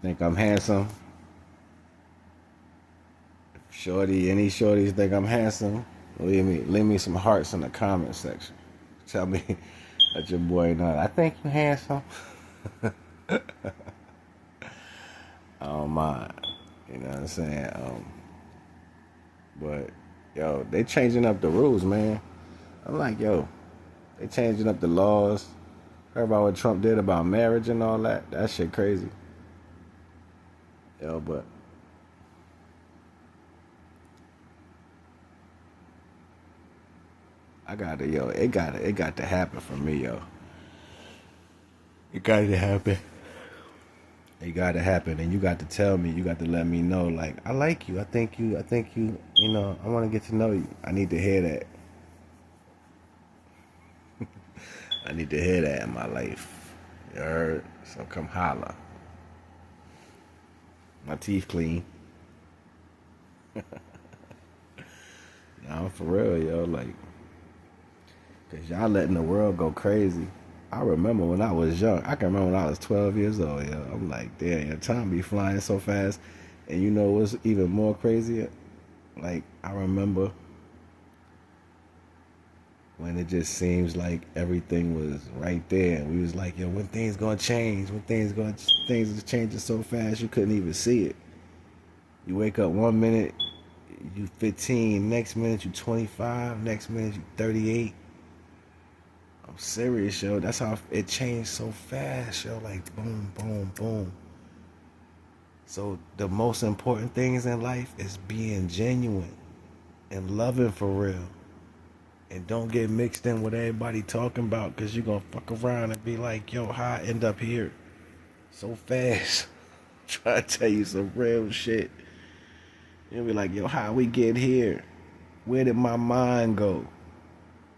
Think I'm handsome? Shorty, any shorties think I'm handsome? Leave me some hearts in the comment section. Tell me that your boy not. I think you handsome. I don't mind. You know what I'm saying? But yo, they changing up the rules, man. I'm like, yo, they changing up the laws. Heard about what Trump did about marriage and all that. That shit crazy. Yo, but I gotta, yo, it got to happen for me, yo. It got to happen. It got to happen, and you got to tell me. You got to let me know, like, I like you. I think you. I think you. You know, I want to get to know you. I need to hear that. I need to hear that in my life. You heard? So come holla. My teeth clean. Nah, for real, yo. Like, cause y'all letting the world go crazy. I remember when I was young. I can remember when I was 12 years old, yo. I'm like, damn, your time be flying so fast. And you know what's even more crazier? Like, I remember when it just seems like everything was right there. And we was like, yo, when things gonna change? When things is changing so fast you couldn't even see it. You wake up one minute, you 15, next minute you 25, next minute you 38. I'm serious, yo. That's how it changed so fast, yo. Like boom, boom, boom. So the most important things in life is being genuine and loving for real. And don't get mixed in with everybody talking about, because you're going to fuck around and be like, yo, how I end up here so fast? Try to tell you some real shit. You'll be like, yo, how we get here? Where did my mind go?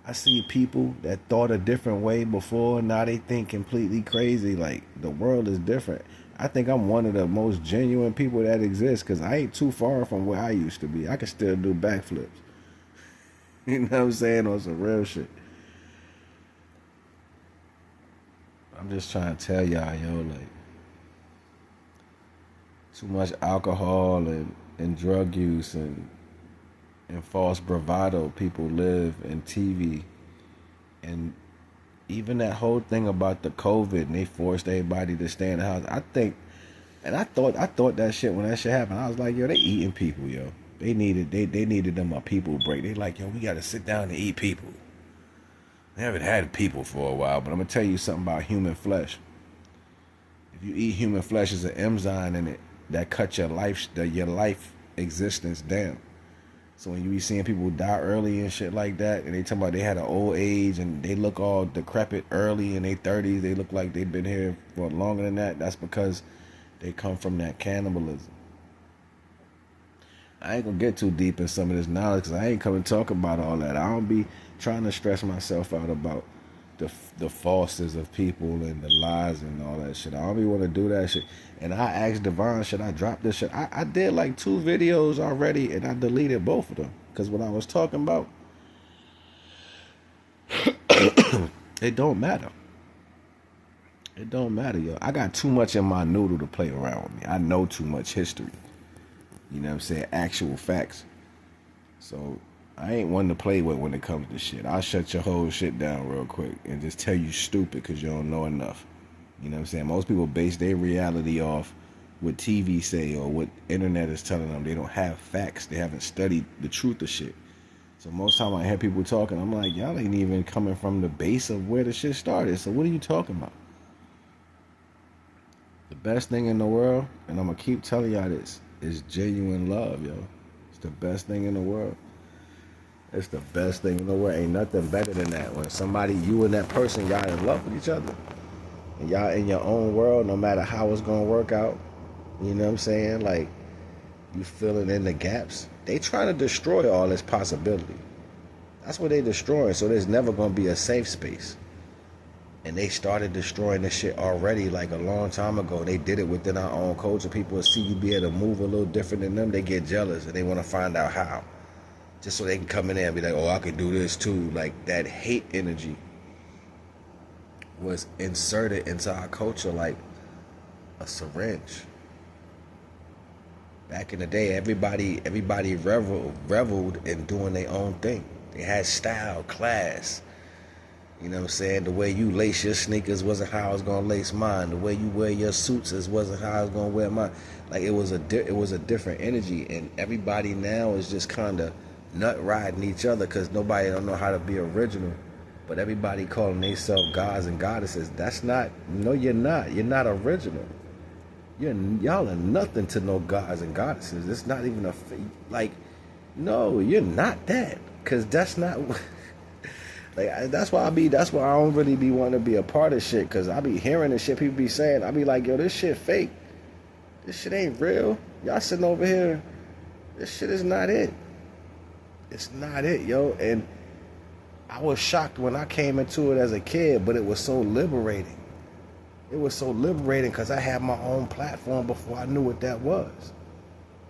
I see people that thought a different way before. Now they think completely crazy. Like, the world is different. I think I'm one of the most genuine people that exist, because I ain't too far from where I used to be. I can still do backflips. You know what I'm saying? On some real shit. I'm just trying to tell y'all, yo, like, too much alcohol and drug use and false bravado people live in TV. And even that whole thing about the COVID and they forced everybody to stay in the house. I think, and I thought that shit when that shit happened. I was like, yo, they eating people, yo. They needed them a people break. They like, yo, we gotta sit down and eat people. They haven't had people for a while, but I'm gonna tell you something about human flesh. If you eat human flesh, there's an enzyme in it that cuts your life existence down. So when you be seeing people die early and shit like that, and they talk about they had an old age and they look all decrepit early in their 30s, they look like they've been here for longer than that. That's because they come from that cannibalism. I ain't gonna get too deep in some of this knowledge, because I ain't coming to talk about all that. I don't be trying to stress myself out about the falses of people and the lies and all that shit. I don't be want to do that shit. And I asked Devon, should I drop this shit? I did like 2 videos already, and I deleted both of them, because what I was talking about, it don't matter. It don't matter, yo. I got too much in my noodle to play around with me. I know too much history. You know what I'm saying? Actual facts. So I ain't one to play with when it comes to shit. I'll shut your whole shit down real quick and just tell you stupid because you don't know enough. You know what I'm saying? Most people base their reality off what TV say or what internet is telling them. They don't have facts. They haven't studied the truth of shit. So most time I hear people talking, I'm like, y'all ain't even coming from the base of where the shit started. So what are you talking about? The best thing in the world, and I'm going to keep telling y'all this, is genuine love, yo. It's the best thing in the world. It's the best thing in the world. Ain't nothing better than that. When somebody, you and that person, y'all in love with each other. And y'all in your own world, no matter how it's going to work out. You know what I'm saying? Like, you filling in the gaps. They trying to destroy all this possibility. That's what they destroying. So there's never going to be a safe space. And they started destroying this shit already like a long time ago. They did it within our own culture. People see you be able to move a little different than them. They get jealous and they want to find out how. Just so they can come in there and be like, oh, I can do this too. Like, that hate energy was inserted into our culture like a syringe. Back in the day, everybody reveled in doing their own thing. They had style, class. You know what I'm saying? The way you lace your sneakers wasn't how I was gonna lace mine. The way you wear your suits wasn't how I was gonna wear mine. Like it was a different energy, and everybody now is just kind of nut riding each other because nobody don't know how to be original. But everybody calling themselves gods and goddesses. That's not. No, you're not. You're not original. Y'all are nothing to no gods and goddesses. It's not even a like. No, you're not that. Cause that's not. Like that's why I don't really be wanting to be a part of shit. Cause I be hearing the shit people be saying. I be like, yo, this shit fake. This shit ain't real. Y'all sitting over here. This shit is not it. It's not it, yo. And I was shocked when I came into it as a kid, but it was so liberating. It was so liberating because I had my own platform before I knew what that was.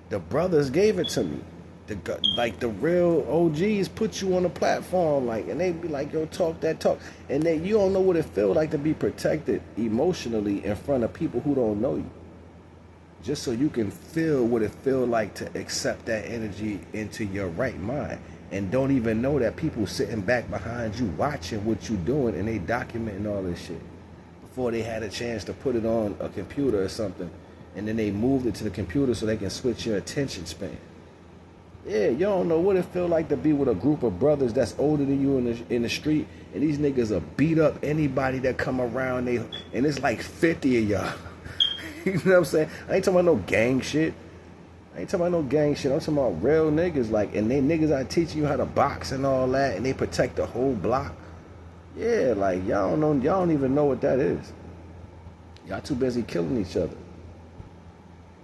The brothers gave it to me. The real OGs put you on a platform, like, and they be like, yo, talk that talk. And then you don't know what it feels like to be protected emotionally in front of people who don't know you. Just so you can feel what it feels like to accept that energy into your right mind. And don't even know that people sitting back behind you watching what you doing and they documenting all this shit before they had a chance to put it on a computer or something, and then they moved it to the computer so they can switch your attention span. Yeah, you don't know what it feel like to be with a group of brothers that's older than you in the street, and these niggas will beat up anybody that come around. And it's like 50 of y'all. You know what I'm saying? I ain't talking about no gang shit. I'm talking about real niggas, like, and they niggas are teaching you how to box and all that, and they protect the whole block. Yeah, like, y'all don't even know what that is. Y'all too busy killing each other.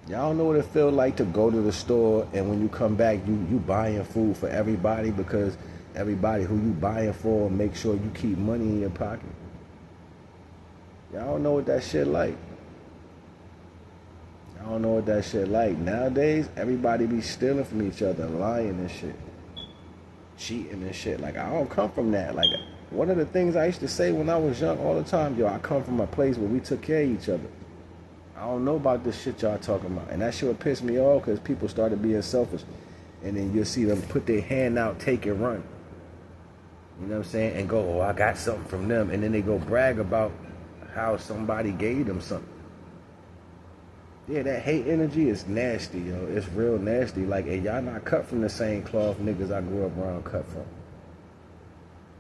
Y'all know what it feels like to go to the store, and when you come back, you buying food for everybody because everybody who you buying for make sure you keep money in your pocket. Y'all don't know what that shit like. I don't know what that shit like. Nowadays, everybody be stealing from each other, lying and shit, cheating and shit. Like, I don't come from that. Like, one of the things I used to say when I was young all the time, yo, I come from a place where we took care of each other. I don't know about this shit y'all talking about. And that shit would piss me off because people started being selfish. And then you'll see them put their hand out, take and run. You know what I'm saying? And go, oh, I got something from them. And then they go brag about how somebody gave them something. Yeah, that hate energy is nasty, yo. It's real nasty. Like, hey, y'all not cut from the same cloth niggas I grew up around cut from.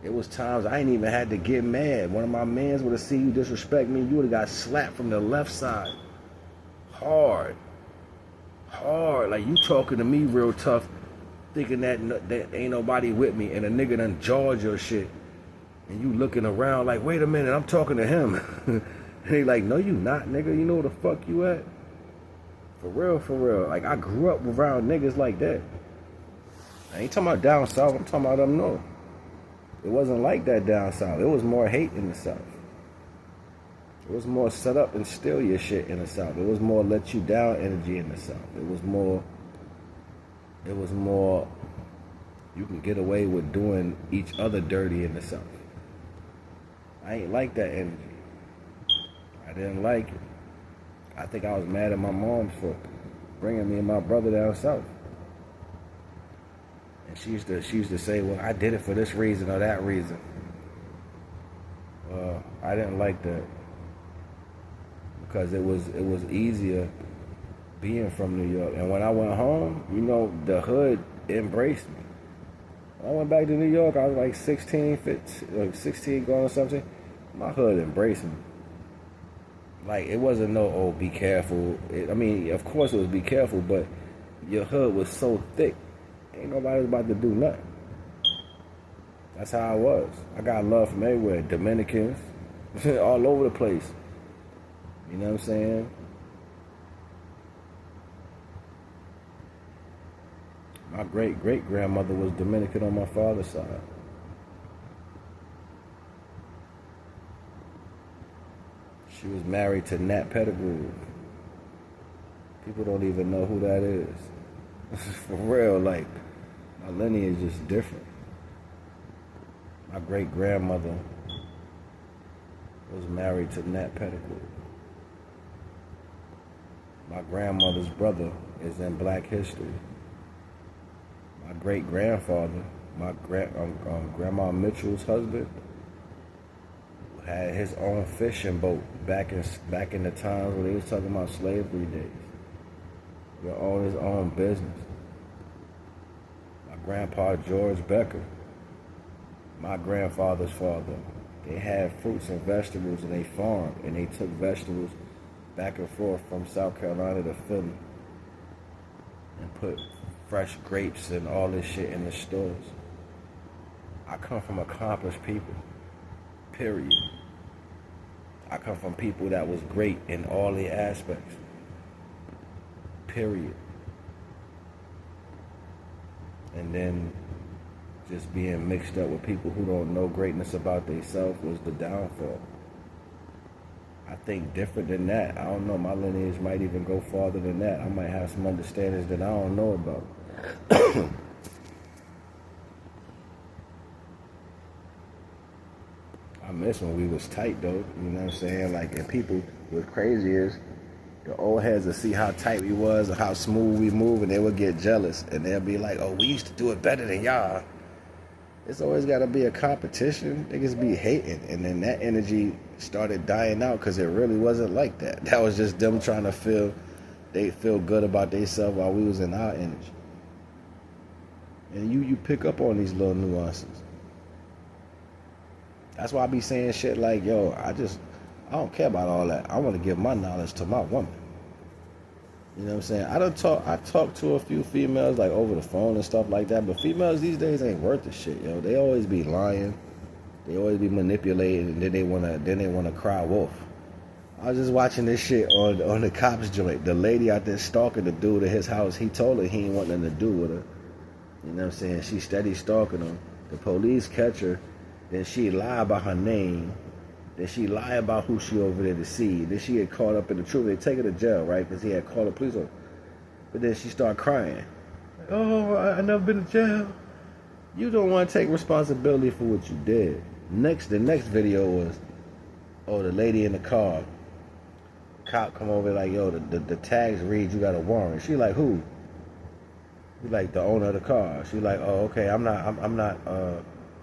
It was times I ain't even had to get mad. One of my mans would have seen you disrespect me, you would have got slapped from the left side. Hard. Like, you talking to me real tough, thinking that ain't nobody with me, and a nigga done jawed your shit. And you looking around like, wait a minute, I'm talking to him. And they like, no, you not, nigga. You know where the fuck you at? For real. Like, I grew up around niggas like that. I ain't talking about down south, I'm talking about up north. It wasn't like that down south. It was more hate in the south. It was more set up and steal your shit in the south. It was more let you down energy in the south. It was more you can get away with doing each other dirty in the south. I ain't like that energy. I didn't like it. I think I was mad at my mom for bringing me and my brother down south. And she used to say, well, I did it for this reason or that reason. Well, I didn't like that because it was easier being from New York. And when I went home, you know, the hood embraced me. When I went back to New York, I was like 16 going or something. My hood embraced me. Like, it wasn't no, oh, be careful. I mean, of course it was be careful, but your hood was so thick. Ain't nobody was about to do nothing. That's how I was. I got love from everywhere. Dominicans, all over the place. You know what I'm saying? My great-great-grandmother was Dominican on my father's side. She was married to Nat Pettigrew. People don't even know who that is. For real, like, my lineage is different. My great-grandmother was married to Nat Pettigrew. My grandmother's brother is in Black history. My great-grandfather, my Grandma Mitchell's husband, had his own fishing boat back in the times when they was talking about slavery days. He owned his own business. My grandpa George Becker, my grandfather's father, they had fruits and vegetables and they farmed, and they took vegetables back and forth from South Carolina to Philly and put fresh grapes and all this shit in the stores. I come from accomplished people, period. I come from people that was great in all the aspects, period. And then just being mixed up with people who don't know greatness about themselves was the downfall. I think different than that. I don't know, my lineage might even go farther than that. I might have some understandings that I don't know about. I miss when we was tight though, you know what I'm saying? Like, and people, what's crazy is the old heads will see how tight we was or how smooth we move, and they would get jealous, and they'll be like, oh, we used to do it better than y'all. It's always got to be a competition. Niggas be hating, and then that energy started dying out because it really wasn't like that. That was just them trying to feel good about themselves while we was in our energy. And you pick up on these little nuances. That's why I be saying shit like, yo, I don't care about all that. I want to give my knowledge to my woman. You know what I'm saying? I talk to a few females like over the phone and stuff like that, but females these days ain't worth the shit, yo. They always be lying. They always be manipulating, and then they wanna cry wolf. I was just watching this shit on the cops joint. The lady out there stalking the dude at his house, he told her he ain't want nothing to do with her. You know what I'm saying? She steady stalking him. The police catch her. Then she lie about her name. Then she lie about who she over there to see. Then she get caught up in the truth. They take her to jail, right? Because he had called the police on her. But then she start crying. Like, oh, I never been to jail. You don't want to take responsibility for what you did. The next video was, oh, the lady in the car. Cop come over like, yo, the tags read you got a warrant. She like, who? He like, the owner of the car. She like, oh, okay, I'm not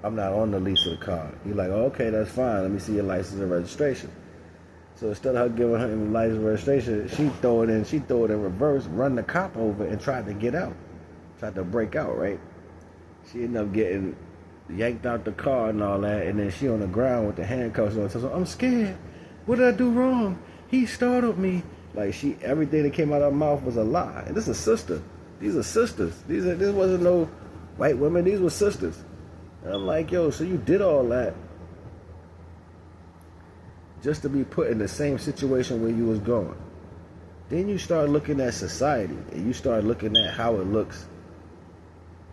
on the lease of the car. He like, oh, okay, that's fine. Let me see your license and registration. So instead of her giving her the license and registration, she throw it in reverse, run the cop over, and tried to get out. Tried to break out, right? She ended up getting yanked out the car and all that, and then she on the ground with the handcuffs on. So I'm scared. What did I do wrong? He startled me. Like, everything that came out of her mouth was a lie. And this is a sister. These are sisters. This wasn't no white women. These were sisters. And I'm like, yo, so you did all that just to be put in the same situation where you was going. Then you start looking at society, and you start looking at how it looks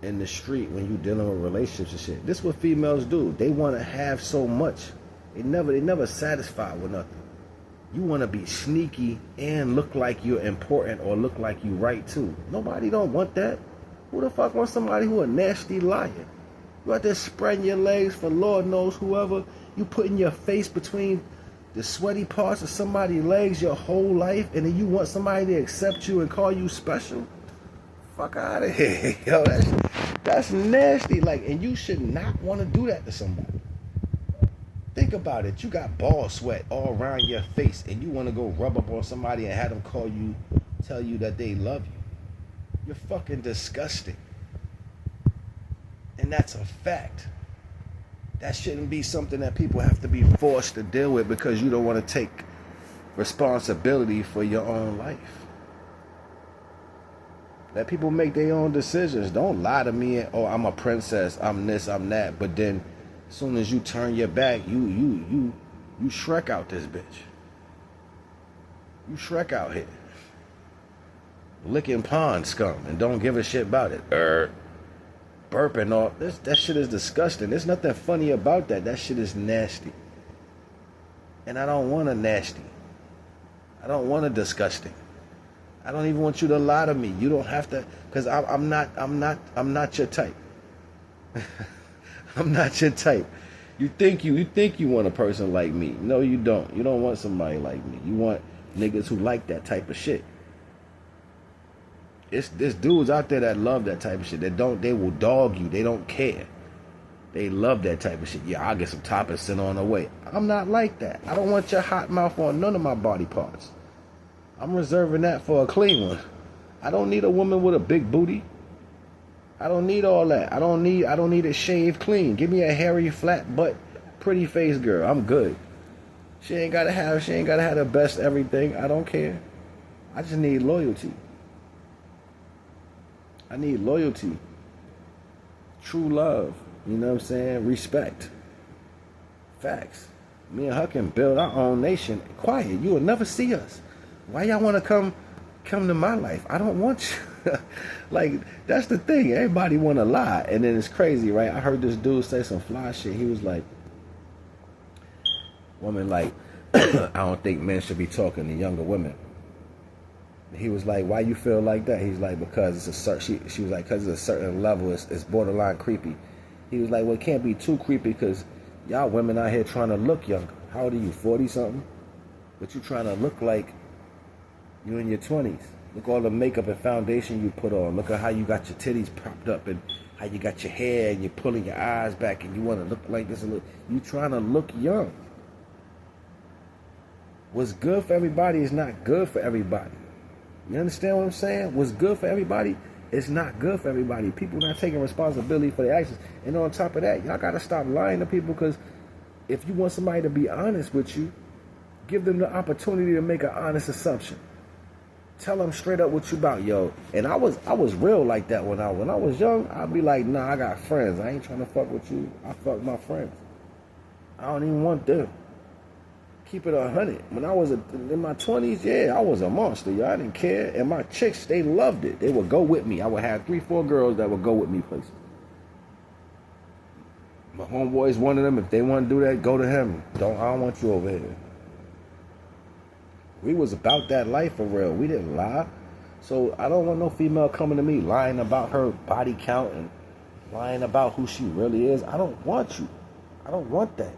in the street when you dealing with relationships and shit. This is what females do. They want to have so much. They never satisfied with nothing. You want to be sneaky and look like you're important or look like you right too. Nobody don't want that. Who the fuck wants somebody who a nasty liar? You out there spreading your legs for Lord knows whoever. You putting your face between the sweaty parts of somebody's legs your whole life, and then you want somebody to accept you and call you special? Fuck out of here. Yo, that's nasty. Like, and you should not want to do that to somebody. Think about it. You got ball sweat all around your face, and you want to go rub up on somebody and have them tell you that they love you. You're fucking disgusting. And that's a fact. That shouldn't be something that people have to be forced to deal with because you don't want to take responsibility for your own life. Let people make their own decisions. Don't lie to me and, oh, I'm a princess, I'm this, I'm that. But then as soon as you turn your back, you Shrek out this bitch. You Shrek out here. Licking pond scum and don't give a shit about it. Burping all that shit is disgusting. There's nothing funny about that. That shit is nasty. And I don't want a nasty. I don't want a disgusting. I don't even want you to lie to me. You don't have to, because I'm not your type. I'm not your type. You think you want a person like me. No, you don't. You don't want somebody like me. You want niggas who like that type of shit. There's dudes out there that love that type of shit. They will dog you. They don't care. They love that type of shit. Yeah, I'll get some top and send on the way. I'm not like that. I don't want your hot mouth on none of my body parts. I'm reserving that for a clean one. I don't need a woman with a big booty. I don't need all that. I don't need it shaved clean. Give me a hairy, flat butt, pretty face girl. I'm good. She ain't gotta have the best everything. I don't care. I just need loyalty. I need loyalty. True love. You know what I'm saying? Respect. Facts. Me and her can build our own nation. Quiet. You will never see us. Why y'all want to come to my life? I don't want you. Like, that's the thing. Everybody want to lie. And then it's crazy, right? I heard this dude say some fly shit. He was like, woman, like, I don't think men should be talking to younger women. He was like, why you feel like that? He's like, because it's a she was like, because it's a certain level, it's borderline creepy. He was like, well, it can't be too creepy because y'all women out here trying to look younger. How old are you, 40-something? But you trying to look like you in your 20s. Look all the makeup and foundation you put on. Look at how you got your titties propped up and how you got your hair and you're pulling your eyes back and you want to look like this. You trying to look young. What's good for everybody is not good for everybody. You understand what I'm saying? What's good for everybody is not good for everybody. People not taking responsibility for their actions. And on top of that, y'all got to stop lying to people, because if you want somebody to be honest with you, give them the opportunity to make an honest assumption. Tell them straight up what you about, yo. And I was real like that when I was young. I'd be like, nah, I got friends. I ain't trying to fuck with you. I fuck my friends. I don't even want them. Keep it 100. When I was in my 20s, yeah, I was a monster. Y'all, I didn't care. And my chicks, they loved it. They would go with me. I would have 3-4 girls that would go with me places. My homeboys, one of them, if they want to do that, go to him. I don't want you over here. We was about that life for real. We didn't lie. So I don't want no female coming to me lying about her body count and lying about who she really is. I don't want you. I don't want that.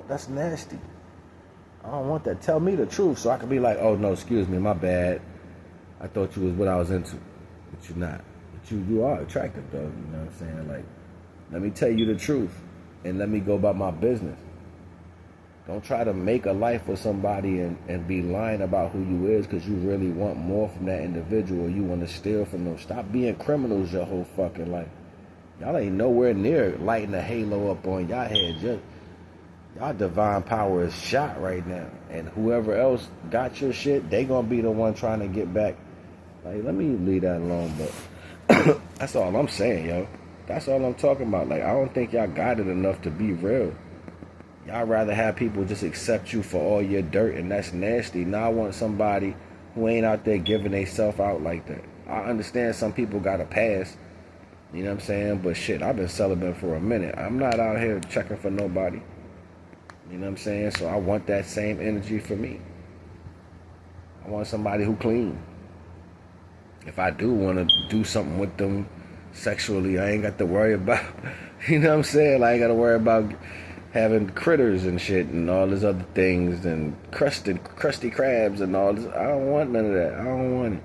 That's nasty. I don't want that. Tell me the truth so I can be like, oh no, excuse me, my bad. I thought you was what I was into. But you're not. But you are attractive though, you know what I'm saying? Like, let me tell you the truth and let me go about my business. Don't try to make a life for somebody and be lying about who you is because you really want more from that individual. You want to steal from them. Stop being criminals your whole fucking life. Y'all ain't nowhere near lighting a halo up on y'all head. Y'all divine power is shot right now. And whoever else got your shit, they gonna be the one trying to get back. Like, let me leave that alone, but that's all I'm saying, yo. That's all I'm talking about. Like, I don't think y'all got it enough to be real. Y'all rather have people just accept you for all your dirt, and that's nasty. Now I want somebody who ain't out there giving themselves out like that. I understand some people got a pass, you know what I'm saying? But shit, I've been celibate for a minute. I'm not out here checking for nobody. You know what I'm saying? So I want that same energy for me. I want somebody who clean. If I do want to do something with them sexually, I ain't got to worry about, you know what I'm saying? I ain't got to worry about having critters and shit and all these other things and crusty crabs and all this. I don't want none of that. I don't want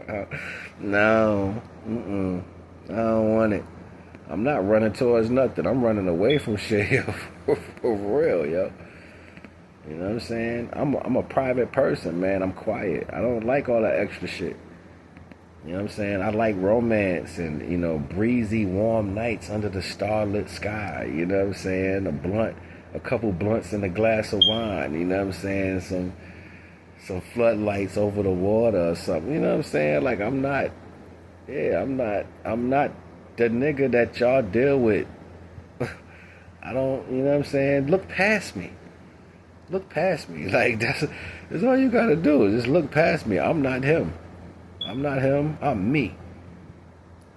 it. No. I don't want it. I'm not running towards nothing. I'm running away from shit, yo. For real, yo. You know what I'm saying? I'm a private person, man. I'm quiet. I don't like all that extra shit. You know what I'm saying? I like romance and, you know, breezy, warm nights under the starlit sky. You know what I'm saying? A couple blunts and a glass of wine. You know what I'm saying? Some floodlights over the water or something. You know what I'm saying? Like, I'm not the nigga that y'all deal with. I don't, you know what I'm saying? Look past me. Look past me. Like, that's all you gotta do, is just look past me. I'm not him. I'm not him. I'm me.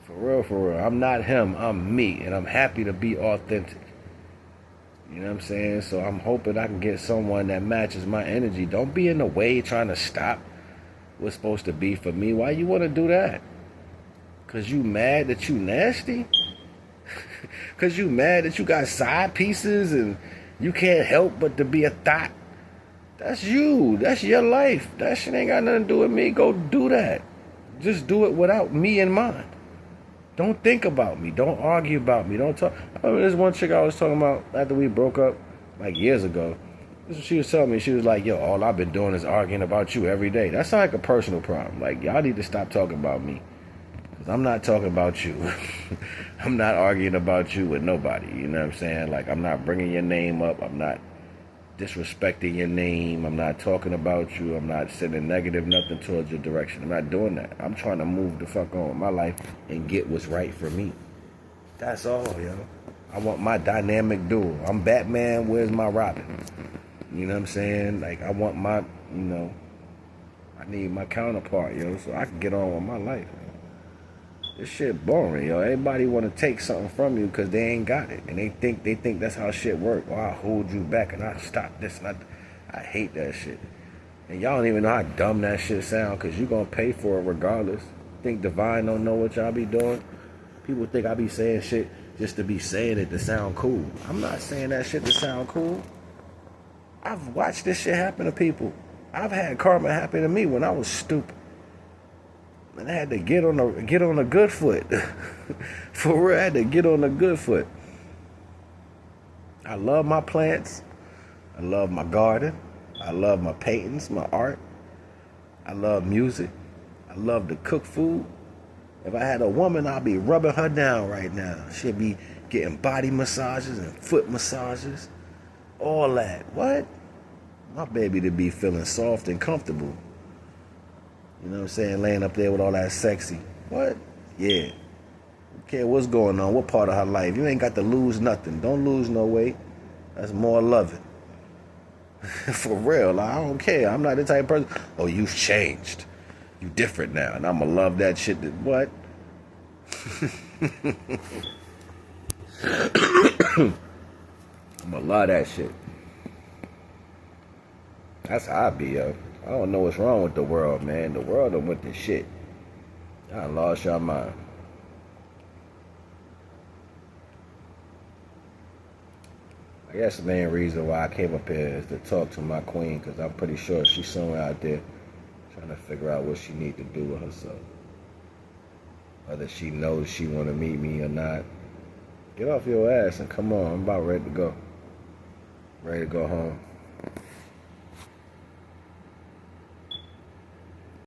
For real. I'm not him. I'm me. And I'm happy to be authentic. You know what I'm saying? So I'm hoping I can get someone that matches my energy. Don't be in the way trying to stop what's supposed to be for me. Why you want to do that? Because you mad that you nasty? Because you mad that you got side pieces and you can't help but to be a thought? That's you. That's your life. That shit ain't got nothing to do with me. Go do that. Just do it without me in mind. Don't think about me. Don't argue about me. Don't talk. I remember this one chick I was talking about after we broke up, like years ago. This is what she was telling me. She was like, yo, all I've been doing is arguing about you every day. That's not like a personal problem. Like, y'all need to stop talking about me. Because I'm not talking about you. I'm not arguing about you with nobody. You know what I'm saying? Like, I'm not bringing your name up. I'm not disrespecting your name. I'm not talking about you. I'm not sending negative nothing towards your direction. I'm not doing that. I'm trying to move the fuck on with my life and get what's right for me. That's all, yo. I want my dynamic duo. I'm Batman. Where's my Robin? You know what I'm saying? Like, I want my, I need my counterpart, yo, so I can get on with my life. This shit boring, yo. Everybody want to take something from you because they ain't got it. And they think that's how shit work. Oh, I hold you back and I stop this. And I hate that shit. And y'all don't even know how dumb that shit sound because you going to pay for it regardless. Think Divine don't know what y'all be doing? People think I be saying shit just to be saying it to sound cool. I'm not saying that shit to sound cool. I've watched this shit happen to people. I've had karma happen to me when I was stupid. And I had to get on a good foot. For real, I had to get on a good foot. I love my plants. I love my garden. I love my paintings, my art. I love music. I love to cook food. If I had a woman, I'd be rubbing her down right now. She'd be getting body massages and foot massages. All that. What? My baby to be feeling soft and comfortable. You know what I'm saying? Laying up there with all that sexy. What? Yeah. Don't care what's going on, what part of her life. You ain't got to lose nothing. Don't lose no weight. That's more loving. For real. Like, I don't care. I'm not the type of person, oh, you've changed. You different now. And I'm going to love that shit. What? I'm going to love that shit. That's how I be, yo. I don't know what's wrong with the world, man. The world done went to shit. Y'all lost your mind. I guess the main reason why I came up here is to talk to my queen, because I'm pretty sure she's somewhere out there trying to figure out what she need to do with herself. Whether she knows she want to meet me or not. Get off your ass and come on. I'm about ready to go. Ready to go home.